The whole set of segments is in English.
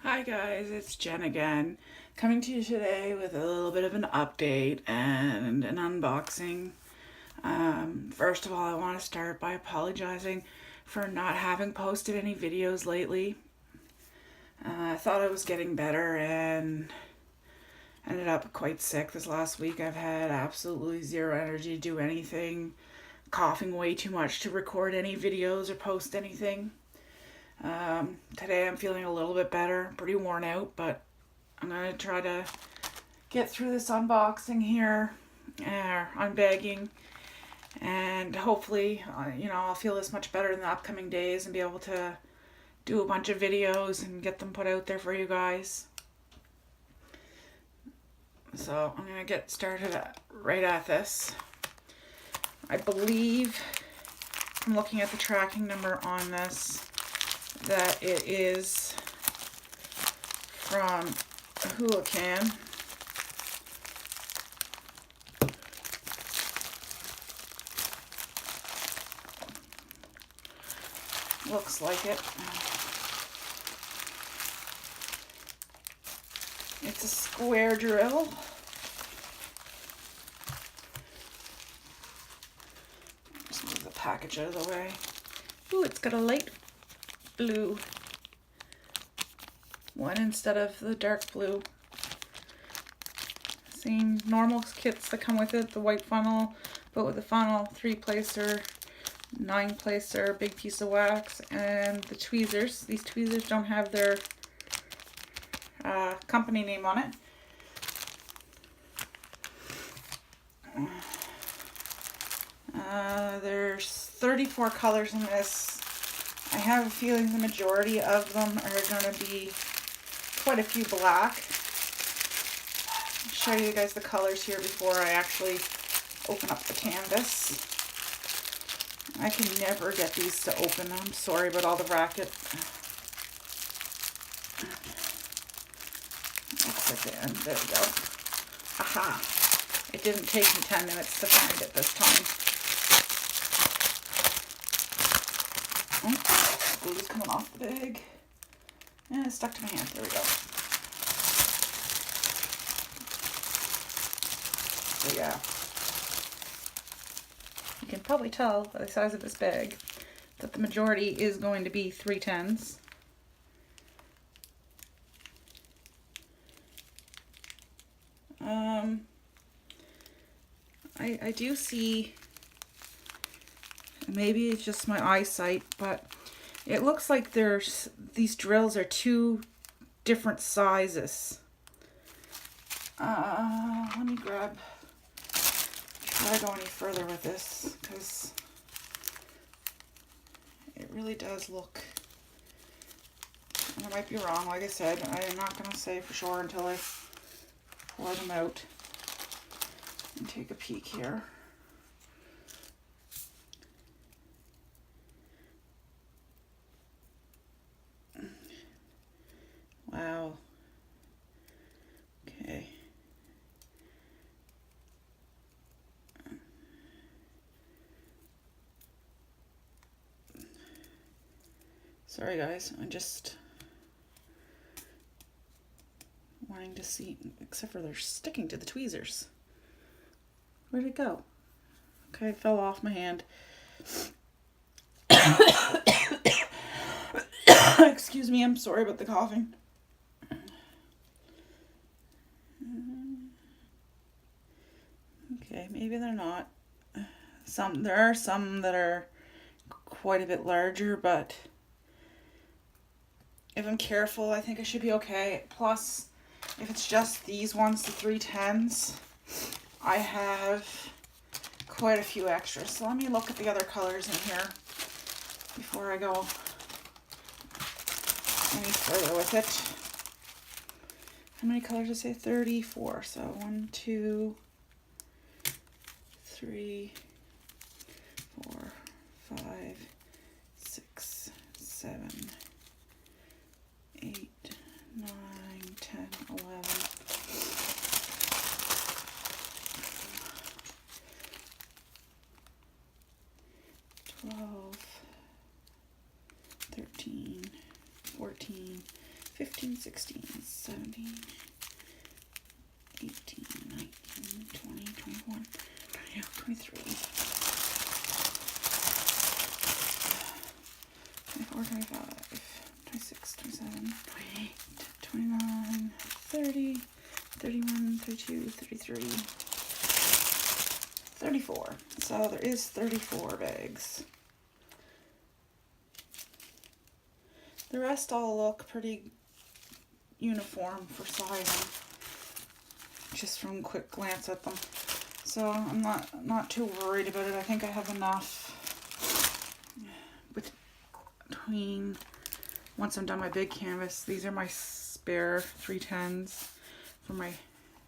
Hi guys, it's Jen again, coming to you today with a little bit of an update and an unboxing. First of all, I want to start by apologizing for not having posted any videos lately. I thought I was getting better and ended up quite sick this last week. I've had absolutely zero energy to do anything, coughing way too much to record any videos or post anything. Today I'm feeling a little bit better, pretty worn out, but I'm going to try to get through this unboxing here, unbagging, and hopefully, I'll feel this much better in the upcoming days and be able to do a bunch of videos and get them put out there for you guys. So I'm going to get started right at this. I believe, I'm looking at the tracking number on this, that it is from Huacan. Looks like it. It's a square drill. Just move the package out of the way. Ooh, it's got a light blue one instead of the dark blue. Same normal kits that come with it, the white funnel, but with the funnel, 3-placer, 9-placer, big piece of wax, and the tweezers. These tweezers don't have their company name on it. There's 34 colors in this. I have a feeling the majority of them are going to be quite a few black. I'll show you guys the colors here before I actually open up the canvas. I can never get these to open. I'm sorry about all the racket. Looks like the end. There we go. Aha! It didn't take me 10 minutes to find it this time. Oh, glue's coming off the bag. And it's stuck to my hand. There we go. So yeah. You can probably tell by the size of this bag that the majority is going to be 310s. I do see, maybe it's just my eyesight, but it looks like these drills are two different sizes. Let me grab, before I go any further with this, because it really does look, and I might be wrong, like I said, I'm not going to say for sure until I pour them out and take a peek here. Wow. Okay. Sorry guys, I'm just wanting to see, except for they're sticking to the tweezers. Where'd it go? Okay, it fell off my hand. Excuse me, I'm sorry about the coughing. Okay, maybe they're not. There are some that are quite a bit larger, but if I'm careful, I think I should be okay. Plus, if it's just these ones, the 310s, I have quite a few extras. So let me look at the other colors in here before I go any further with it. How many colors did I say? 34. So 1, 2, 3, 4, 5, 6, 7, 8, 9, 10, 11. 12, 13, 14, 15, 16, 17, 18, 19, 20, 21, 22, 23, 24, 25, 26, 27, 28, 29, 30, 31, 32, 33, 34. So there is 34 bags. The rest all look pretty uniform for sizing, just from a quick glance at them. So I'm not too worried about it. I think I have enough between, once I'm done my big canvas. These are my spare 310s for my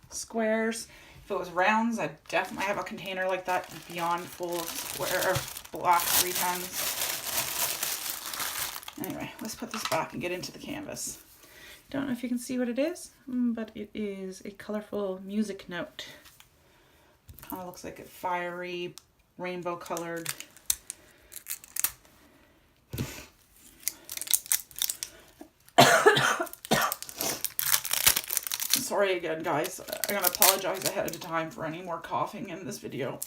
squares. If it was rounds, I'd definitely have a container like that beyond full of square or black 310s. Anyway, let's put this back and get into the canvas. Don't know if you can see what it is, but it is a colorful music note. Kind of looks like a fiery, rainbow colored. Sorry again, guys. I'm gonna apologize ahead of time for any more coughing in this video.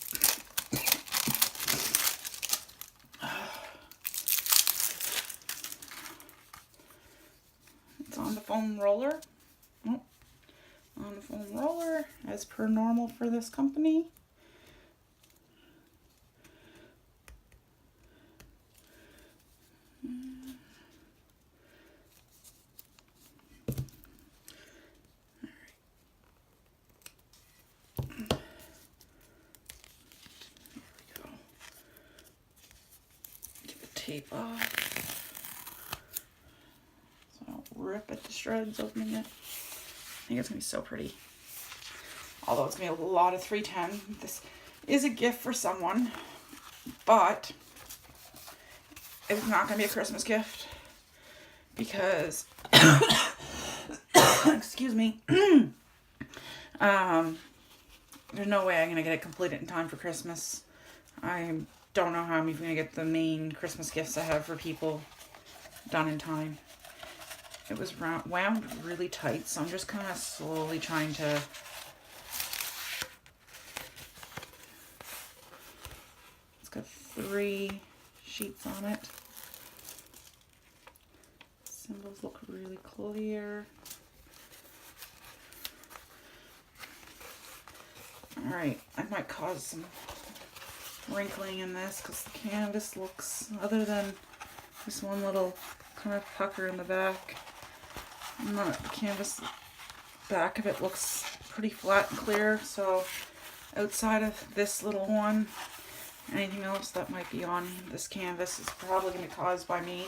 It's on the foam roller. Oh, on the foam roller, as per normal for this company. Tape off so I don't rip at the shreds opening it. I think it's gonna be so pretty. Although it's gonna be a lot of 310. This is a gift for someone, but it's not gonna be a Christmas gift because excuse me. There's no way I'm gonna get it completed in time for Christmas. I don't know how I'm even gonna get the main Christmas gifts I have for people done in time. It was wound really tight, so I'm just kind of slowly trying to it's got 3 sheets on it. Symbols look really clear. Alright, I might cause some wrinkling in this because the canvas looks, other than this one little kind of pucker in the back, the canvas back of it looks pretty flat and clear. So outside of this little one, anything else that might be on this canvas is probably going to be caused by me.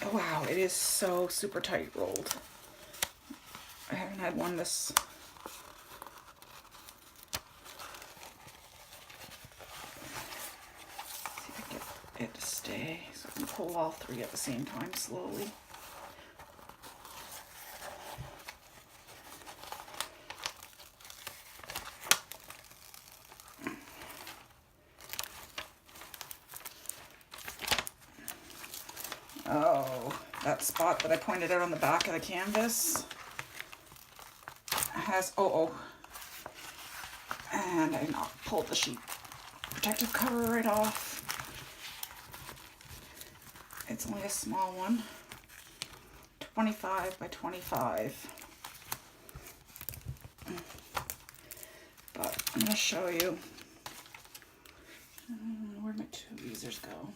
Oh, wow, it is so super tight rolled. I haven't had one this it to stay, so I can pull all 3 at the same time slowly. Oh, that spot that I pointed out on the back of the canvas has and I pulled the sheet protective cover right off. It's only a small one, 25 by 25. But I'm going to show you. Where'd my tweezers go?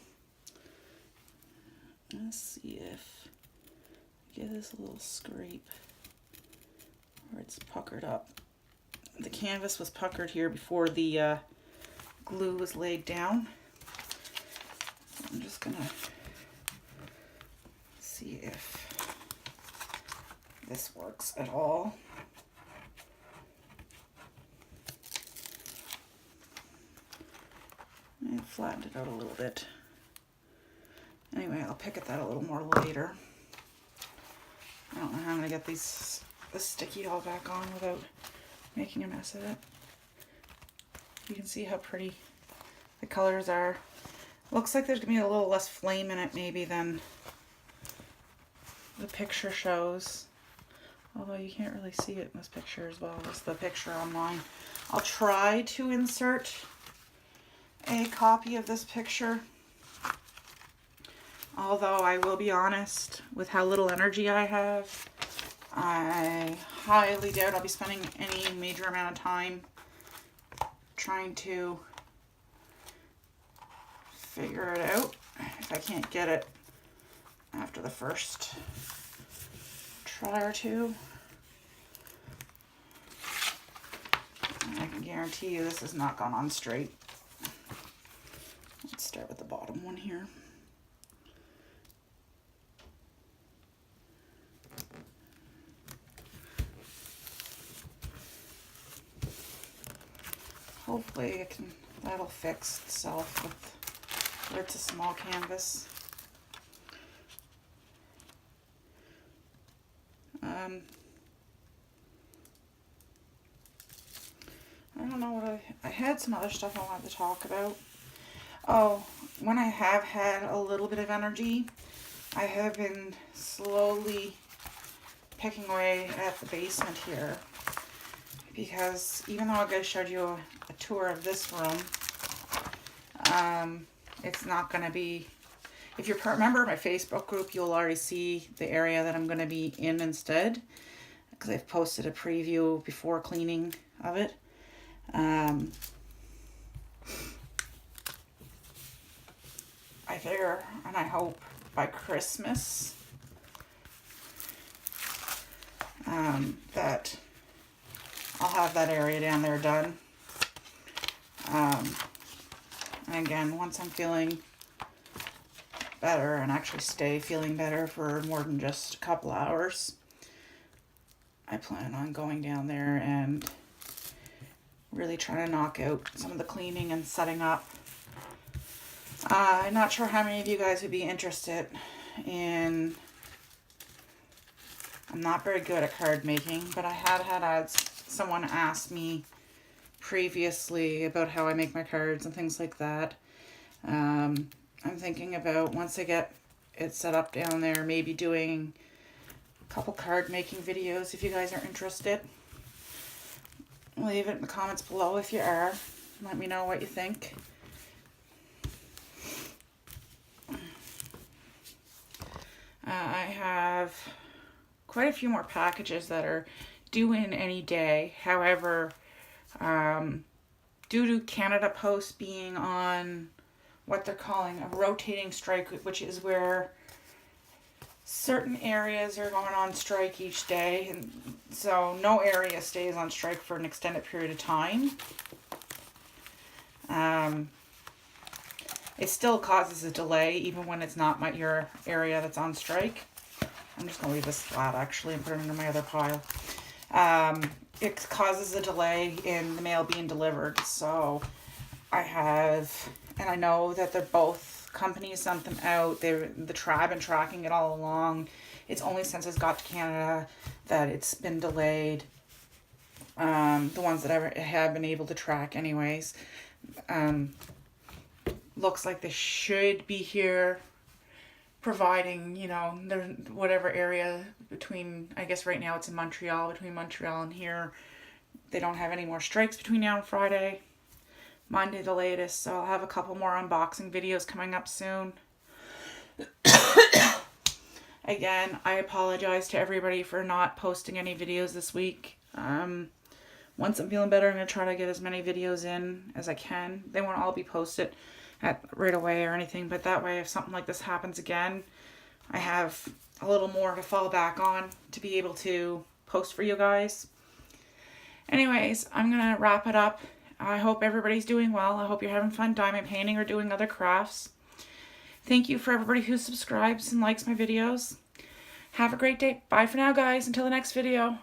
Let's see if I get this little scrape where it's puckered up. The canvas was puckered here before the glue was laid down. So I'm just going to see if this works at all. I flattened it out a little bit. Anyway, I'll pick at that a little more later. I don't know how I'm gonna get this sticky all back on without making a mess of it. You can see how pretty the colors are. Looks like there's going to be a little less flame in it maybe than the picture shows. Although you can't really see it in this picture as well as the picture online. I'll try to insert a copy of this picture. Although I will be honest, with how little energy I have, I highly doubt I'll be spending any major amount of time trying to figure it out if I can't get it after the first try or two. And I can guarantee you this has not gone on straight. Let's start with the bottom one here. Hopefully that'll fix itself with where it's a small canvas. I don't know what I had some other stuff I wanted to talk about. Oh, when I have had a little bit of energy, I have been slowly picking away at the basement here. Because even though I showed you a tour of this room, it's not going to be, if you're a member of my Facebook group, you'll already see the area that I'm going to be in instead, because I've posted a preview before cleaning of it. I figure, and I hope by Christmas, that I'll have that area down there done. And again, once I'm feeling better and actually stay feeling better for more than just a couple hours, I plan on going down there and really trying to knock out some of the cleaning and setting up. I'm not sure how many of you guys would be interested in, I'm not very good at card making, but I had someone ask me previously about how I make my cards and things like that. I'm thinking about, once I get it set up down there, maybe doing a couple card making videos if you guys are interested. Leave it in the comments below if you are. Let me know what you think. I have quite a few more packages that are due in any day. However, due to Canada Post being on what they're calling a rotating strike, which is where certain areas are going on strike each day, and so no area stays on strike for an extended period of time. It still causes a delay even when it's not your area that's on strike. I'm just going to leave this flat actually and put it into my other pile. It causes a delay in the mail being delivered. So and I know that they're both companies sent them out. I've been tracking it all along. It's only since it's got to Canada that it's been delayed. The ones that I have been able to track anyways. Looks like they should be here, providing, whatever area between, I guess right now it's in Montreal, between Montreal and here. They don't have any more strikes between now and Friday. Monday the latest, so I'll have a couple more unboxing videos coming up soon. Again, I apologize to everybody for not posting any videos this week. Once I'm feeling better, I'm going to try to get as many videos in as I can. They won't all be posted right away or anything, but that way if something like this happens again, I have a little more to fall back on to be able to post for you guys. Anyways, I'm going to wrap it up. I hope everybody's doing well. I hope you're having fun diamond painting or doing other crafts. Thank you for everybody who subscribes and likes my videos. Have a great day. Bye for now, guys. Until the next video.